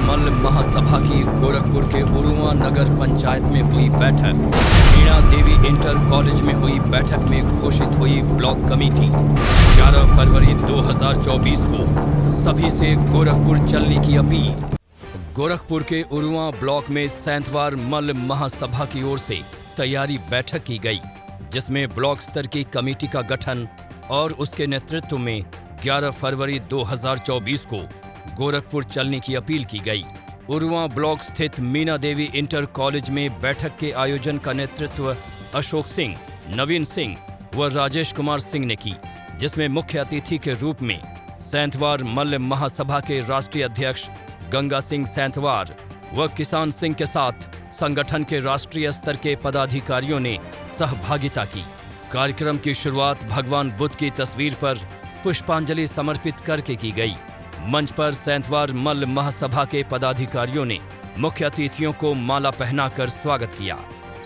मल्ल महासभा की गोरखपुर के उरुआ नगर पंचायत में हुई बैठक। मीणा देवी इंटर कॉलेज में हुई बैठक में घोषित हुई ब्लॉक कमेटी। 11 फरवरी 2024 को सभी से गोरखपुर चलने की अपील। गोरखपुर के उरुआ ब्लॉक में सैंतवार मल्ल महासभा की ओर से तैयारी बैठक की गई, जिसमें ब्लॉक स्तर की कमेटी का गठन और उसके नेतृत्व में 11 फरवरी 2024 को गोरखपुर चलने की अपील की गई। उरुआ ब्लॉक स्थित मीणा देवी इंटर कॉलेज में बैठक के आयोजन का नेतृत्व अशोक सिंह, नवीन सिंह व राजेश कुमार सिंह ने की, जिसमें मुख्य अतिथि के रूप में सैंतवार मल्ल महासभा के राष्ट्रीय अध्यक्ष गंगा सिंह सैंतवार व किसान सिंह के साथ संगठन के राष्ट्रीय स्तर के पदाधिकारियों ने सहभागिता की। कार्यक्रम की शुरुआत भगवान बुद्ध की तस्वीर पर पुष्पांजलि समर्पित करके की गई। मंच पर सैंतवार मल्ल महासभा के पदाधिकारियों ने मुख्य अतिथियों को माला पहनाकर स्वागत किया।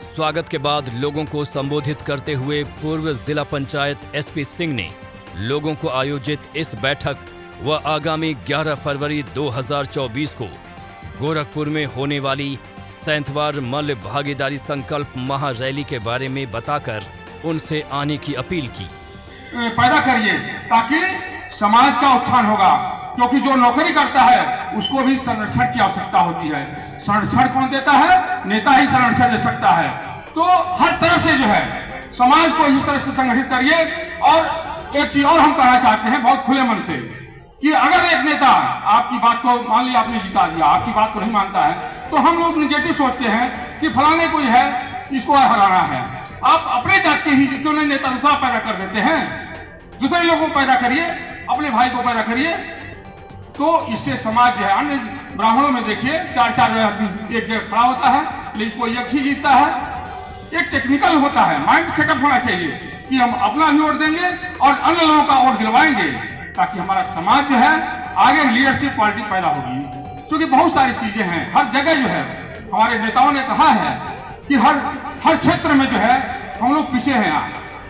स्वागत के बाद लोगों को संबोधित करते हुए पूर्व जिला पंचायत एसपी सिंह ने लोगों को आयोजित इस बैठक व आगामी 11 फरवरी 2024 को गोरखपुर में होने वाली सैंतवार मल्ल भागीदारी संकल्प महारैली के बारे में बताकर उनसे आने की अपील की। पैदा करिए ताकि समाज का उत्थान होगा, क्योंकि जो नौकरी करता है उसको भी संरक्षण की आवश्यकता होती है। संरक्षण कौन देता है? नेता ही संरक्षण दे सकता है। तो हर तरह से जो है समाज को इस तरह से संगठित करिए। और एक चीज और हम कहना चाहते हैं बहुत खुले मन से कि अगर एक नेता आपकी बात को मान लिया, आपने जिता दिया, आपकी बात को नहीं मानता है, तो हम लोग निगेटिव सोचते हैं कि फलाने कोई है, इसको हराना है। आप अपने जात के ही क्यों नहीं नेता दूसरा पैदा कर देते हैं? दूसरे लोगों को पैदा करिए, अपने भाई को पैदा करिए, तो इससे समाज जो है। अन्य ब्राह्मणों में देखिए 4-4 आदमी एक जगह खड़ा होता है, लेकिन कोई एक ही जीतता है। एक टेक्निकल होता है, माइंड सेटअप होना चाहिए कि हम अपना भी वोट देंगे और अन्य लोगों का वोट दिलवाएंगे, ताकि हमारा समाज जो है आगे लीडरशिप पार्टी पैदा होगी। क्योंकि बहुत सारी चीजें हैं, हर जगह जो है हमारे नेताओं ने कहा है कि हर क्षेत्र में जो है हम लोग पीछे हैं।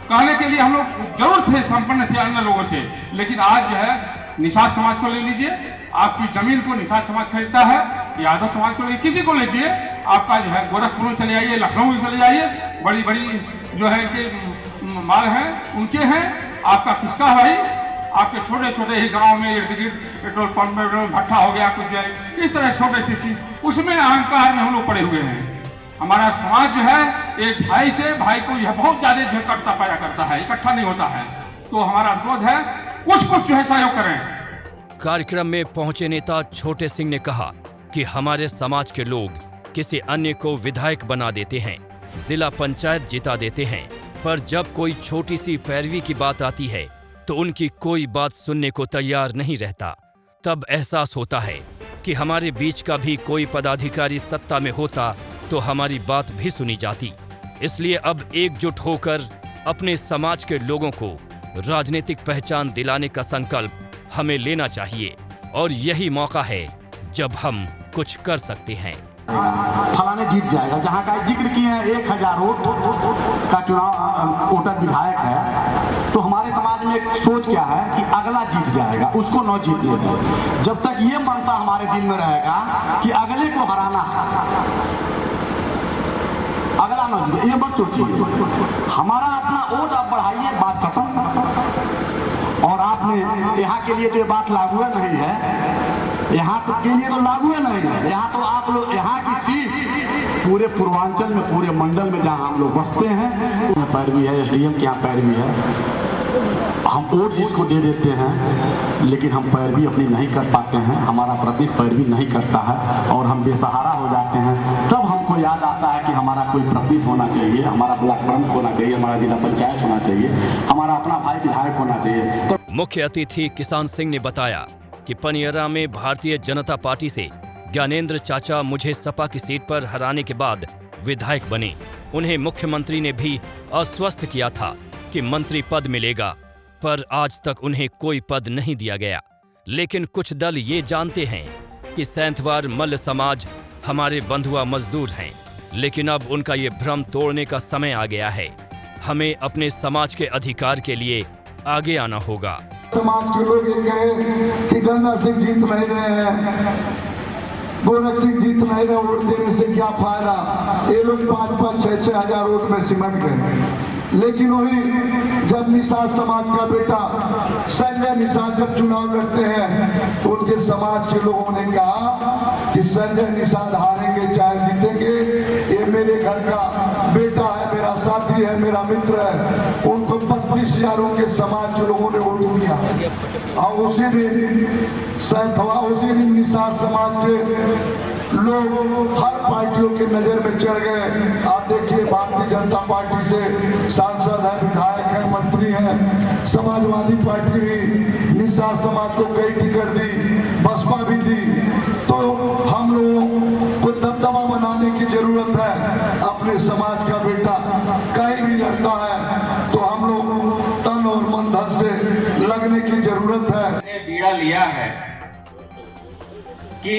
कहने के लिए हम लोग जरूर थे, संपन्न थे अन्य लोगों से, लेकिन आज जो है निषाद समाज को ले लीजिए, आपकी जमीन को निषाद समाज खरीदता है, यादव समाज को ले, किसी को लीजिए, आपका जो है गोरखपुर में चले जाइए, लखनऊ में चले जाइए, बड़ी बड़ी जो है इनके माल हैं उनके हैं, आपका किसका भाई? आपके छोटे छोटे ही गांव में इर्द गिर्द पेट्रोल पंप में भट्ठा हो गया, कुछ है इस तरह छोटे सी चीज, उसमें अहंकार में हम लोग पड़े हुए हैं। हमारा समाज जो है एक भाई से भाई को यह बहुत ज्यादा झकड़ता पैदा करता है, इकट्ठा नहीं होता है। तो हमारा अनुरोध है कुछ जो है सहयोग करें। कार्यक्रम में पहुंचे नेता छोटे सिंह ने कहा कि हमारे समाज के लोग किसी अन्य को विधायक बना देते हैं, जिला पंचायत जिता देते हैं, पर जब कोई छोटी सी पैरवी की बात आती है तो उनकी कोई बात सुनने को तैयार नहीं रहता। तब एहसास होता है कि हमारे बीच का भी कोई पदाधिकारी सत्ता में होता तो हमारी बात भी सुनी जाती। इसलिए अब एकजुट होकर अपने समाज के लोगों को राजनीतिक पहचान दिलाने का संकल्प हमें लेना चाहिए, और यही मौका है जब हम कुछ कर सकते हैं। फलाने जीत जाएगा, जहाँ का जिक्र किए हैं 1000 वोट का चुनाव वोटर विधायक है, तो हमारे समाज में एक सोच क्या है कि अगला जीत जाएगा, उसको न जीत लेगा। जब तक ये मनसा हमारे दिल में रहेगा कि अगले को हराना है, अगला न जीते, ये मत सोचिए। हमारा अपना वोट आप बढ़ाइए, बात खत्म। और आपने यहाँ के लिए तो ये बात लागू नहीं है, यहाँ तो के लिए तो लागू नहीं है। यहाँ तो आप लोग, यहाँ की सीट पूरे पूर्वांचल में, पूरे मंडल में जहाँ हम लोग बसते हैं, पैरवी है, एसडीएम की यहाँ पैरवी है। हम वोट जिसको दे देते हैं, लेकिन हम पैरवी अपनी नहीं कर पाते हैं, हमारा प्रतिनिधि पैरवी नहीं करता है और हम बेसहारा हो जाते हैं। तब हमको याद आता है कि हमारा कोई प्रतिनिधि होना चाहिए, हमारा ब्लॉक प्रमुख होना चाहिए, हमारा जिला पंचायत होना चाहिए, हमारा अपना भाई विधायक होना चाहिए। तो मुख्य अतिथि किसान सिंह ने बताया कि पनियरा में भारतीय जनता पार्टी से ज्ञानेंद्र चाचा मुझे सपा की सीट पर हराने के बाद विधायक बने। उन्हें मुख्यमंत्री ने भी आश्वस्त किया था कि मंत्री पद मिलेगा, पर आज तक उन्हें कोई पद नहीं दिया गया। लेकिन कुछ दल ये जानते हैं कि सैंतवार मल्ल समाज हमारे बंधुआ मजदूर हैं, लेकिन अब उनका ये भ्रम तोड़ने का समय आ गया है। हमें अपने समाज के अधिकार के लिए आगे आना होगा। समाज के लोग ये कहे कि गंगा सिंह जीत नहीं रहे हैं, गोरख सिंह जीत नहीं रहे, वोट देने से क्या फायदा, ये लोग 5-5, 6-6 हजार वोट में सिमट गए। लेकिन वही जब निषाद समाज का बेटा संजय निषाद जब चुनाव लड़ते हैं तो उनके समाज के लोगों ने कहा कि संजय निषाद हारेंगे चाहे जीतेंगे, ये मेरे घर का बेटा है, मेरा साथी है, मेरा मित्र है। उनको 35,000 के समाज के लोगों ने वोट दिया। और उसी दिन निषाद समाज के लोग हर पार्टियों के नजर में चढ़ गए। आप देखिए भारतीय जनता पार्टी से सांसद है, विधायक है, मंत्री है, समाजवादी पार्टी भी निषाद समाज को कई टिकट दी, बसपा भी दी। तो हम लोगों को दबदबा बनाने की जरूरत है। अपने समाज का बेटा कहीं भी लड़ता है तो हम लोग तन और मन धन से लगने की जरूरत है। बीड़ा लिया है कि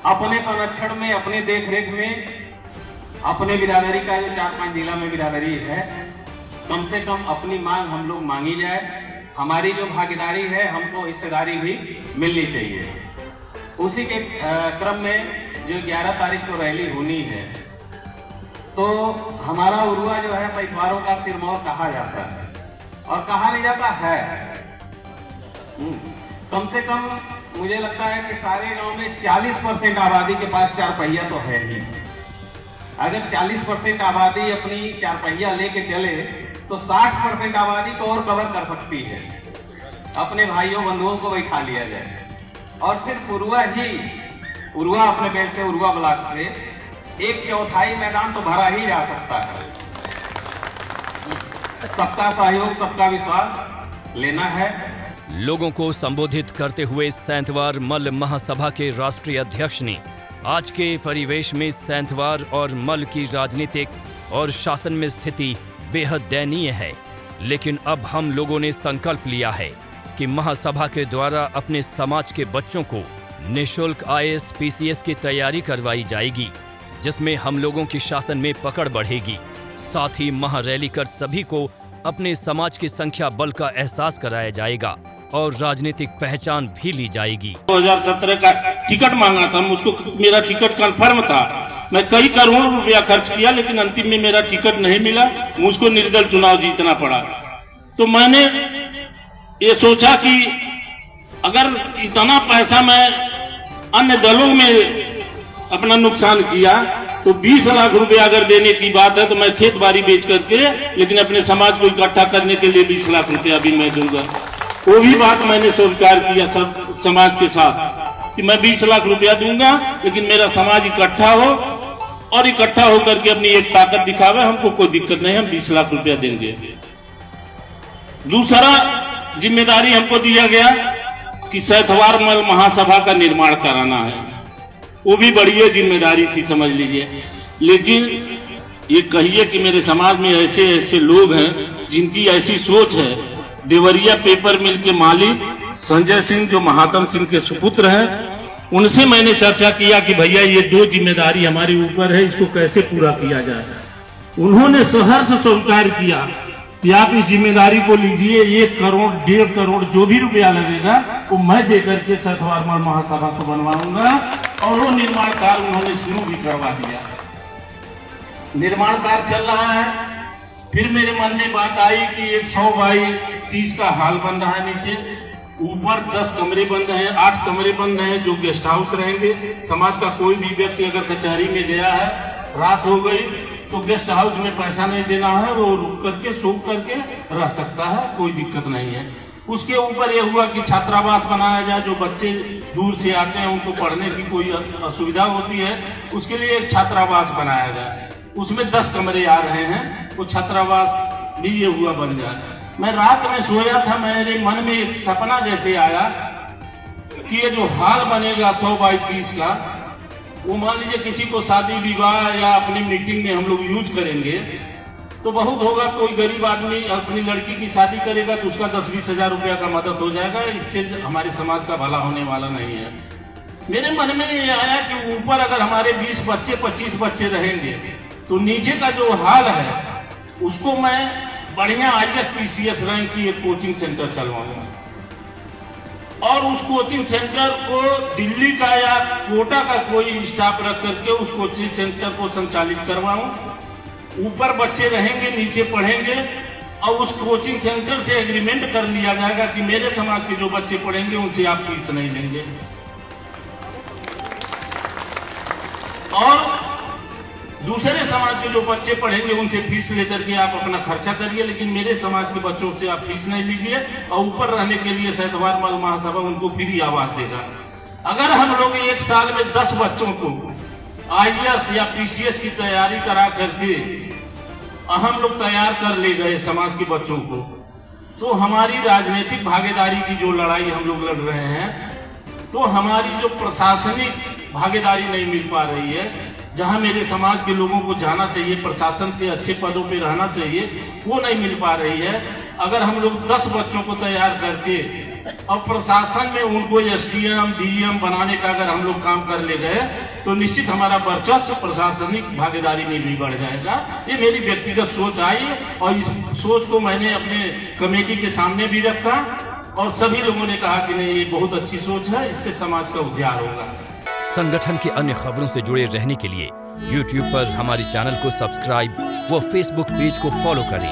अपने संरक्षण में, अपने देखरेख में, अपने बिरादरी का जो 4-5 जिला में बिरादरी है, कम से कम अपनी मांग हम लोग मांगी जाए। हमारी जो भागीदारी है, हमको हिस्सेदारी भी मिलनी चाहिए। उसी के क्रम में जो 11 तारीख को रैली होनी है, तो हमारा उरुआ जो है सैतवारों का सिरमौर कहा जाता है और कहा नहीं जाता है। कम से कम मुझे लगता है कि सारे गांव में 40% आबादी के पास 4 पहिया तो है ही। अगर 40% आबादी अपनी 4 पहिया लेके चले तो 60% आबादी को और कवर कर सकती है। अपने भाइयों बंधुओं को बैठा लिया जाए और सिर्फ उरुआ अपने पेट से, उरुआ ब्लॉक से 1/4 मैदान तो भरा ही जा सकता है। सबका सहयोग, सबका विश्वास लेना है। लोगों को संबोधित करते हुए सैंतवार मल्ल महासभा के राष्ट्रीय अध्यक्ष ने आज के परिवेश में सैंतवार और मल्ल की राजनीतिक और शासन में स्थिति बेहद दयनीय है, लेकिन अब हम लोगों ने संकल्प लिया है कि महासभा के द्वारा अपने समाज के बच्चों को निःशुल्क IAS PCS की तैयारी करवाई जाएगी, जिसमें हम लोगों की शासन में पकड़ बढ़ेगी। साथ ही महारैली कर सभी को अपने समाज की संख्या बल का एहसास कराया जाएगा और राजनीतिक पहचान भी ली जाएगी। 2017 का टिकट मांगा था मुझको, मेरा टिकट कंफर्म था। मैं कई करोड़ रुपया खर्च किया, लेकिन अंतिम में मेरा टिकट नहीं मिला, मुझको निर्दल चुनाव जीतना पड़ा। तो मैंने ये सोचा कि अगर इतना पैसा मैं अन्य दलों में अपना नुकसान किया तो 20 लाख रुपया अगर देने की बात है तो मैं खेत बाड़ी बेच करके, लेकिन अपने समाज को इकट्ठा करने के लिए 20 लाख रुपया भी मैं दूंगा। वो भी बात मैंने स्वीकार किया सब समाज के साथ कि मैं 20 लाख रुपया दूंगा, लेकिन मेरा समाज इकट्ठा हो और इकट्ठा होकर के अपनी एक ताकत दिखावे, हमको कोई दिक्कत नहीं, हम 20 लाख रुपया देंगे। दूसरा जिम्मेदारी हमको दिया गया कि सैतवार मल्ल महासभा का निर्माण कराना है। वो भी बड़ी जिम्मेदारी थी, समझ लीजिए। लेकिन ये कहिए कि मेरे समाज में ऐसे ऐसे लोग हैं जिनकी ऐसी सोच है। देवरिया पेपर मिल के मालिक संजय सिंह, जो महात्मा सिंह के सुपुत्र हैं, उनसे मैंने चर्चा किया कि भैया ये 2 जिम्मेदारी हमारे ऊपर है, इसको कैसे पूरा किया जाए। उन्होंने सहर्ष स्वीकार किया कि आप इस जिम्मेदारी को लीजिए, 1 करोड़ 1.5 करोड़ जो भी रुपया लगेगा वो मैं देकर के सैतवार मल्ल महासभा को बनवाऊंगा। और वो निर्माण कार्य उन्होंने शुरू भी करवा दिया। निर्माण कार्य चल रहा है। फिर मेरे मन में बात आई कि 100 बाई 30 का हॉल बन रहा है, नीचे ऊपर 10 कमरे बन रहे हैं, 8 कमरे बन रहे हैं जो गेस्ट हाउस रहेंगे। समाज का कोई भी व्यक्ति अगर कचहरी में गया है, रात हो गई, तो गेस्ट हाउस में पैसा नहीं देना है, वो रुक करके सो करके रह सकता है, कोई दिक्कत नहीं है। उसके ऊपर यह हुआ कि छात्रावास बनाया जाए, जो बच्चे दूर से आते हैं उनको पढ़ने की कोई असुविधा होती है, उसके लिए एक छात्रावास बनाया जाए। उसमें 10 कमरे आ रहे हैं, वो छात्रावास भी ये हुआ बन जाए। मैं रात में सोया था, मेरे मन में एक सपना जैसे आया कि ये जो हॉल बनेगा 100 बाई 30 का, वो मान लीजिए किसी को शादी विवाह या अपनी मीटिंग में हम लोग यूज करेंगे तो बहुत होगा। कोई गरीब आदमी अपनी लड़की की शादी करेगा तो उसका 10-20 हजार रुपया का मदद हो जाएगा। इससे हमारे समाज का भला होने वाला नहीं है। मेरे मन में ये आया कि ऊपर अगर हमारे 20 बच्चे 25 बच्चे रहेंगे तो नीचे का जो हॉल है उसको मैं बढ़िया IAS PCS रैंक की एक कोचिंग सेंटर चलवाऊंगा। और उस कोचिंग सेंटर को दिल्ली का या कोटा का कोई स्टाफ रख करके उस कोचिंग सेंटर को संचालित करवाऊं। ऊपर बच्चे रहेंगे, नीचे पढ़ेंगे, और उस कोचिंग सेंटर से एग्रीमेंट कर लिया जाएगा कि मेरे समाज के जो बच्चे पढ़ेंगे उनसे आप फीस नहीं लेंगे, और दूसरे समाज के जो बच्चे पढ़ेंगे उनसे फीस लेकर के आप अपना खर्चा करिए, लेकिन मेरे समाज के बच्चों से आप फीस नहीं लीजिए। और ऊपर रहने के लिए सैतवार मल महासभा उनको फ्री आवास देगा। अगर हम लोग एक साल में 10 बच्चों को IAS या PCS की तैयारी करा करके हम लोग तैयार कर ले गए समाज के बच्चों को, तो हमारी राजनीतिक भागीदारी की जो लड़ाई हम लोग लड़ रहे हैं, तो हमारी जो प्रशासनिक भागीदारी नहीं मिल पा रही है, जहां मेरे समाज के लोगों को जाना चाहिए, प्रशासन के अच्छे पदों पे रहना चाहिए, वो नहीं मिल पा रही है। अगर हम लोग 10 बच्चों को तैयार करके और प्रशासन में उनको SDM DEM बनाने का अगर हम लोग काम कर ले गए, तो निश्चित हमारा वर्चस्व प्रशासनिक भागीदारी में भी बढ़ जाएगा। ये मेरी व्यक्तिगत सोच आई और इस सोच को मैंने अपने कमेटी के सामने भी रखा और सभी लोगों ने कहा कि नहीं, ये बहुत अच्छी सोच है, इससे समाज का उद्धार होगा। संगठन की अन्य खबरों से जुड़े रहने के लिए YouTube पर हमारे चैनल को सब्सक्राइब व Facebook पेज को फॉलो करें।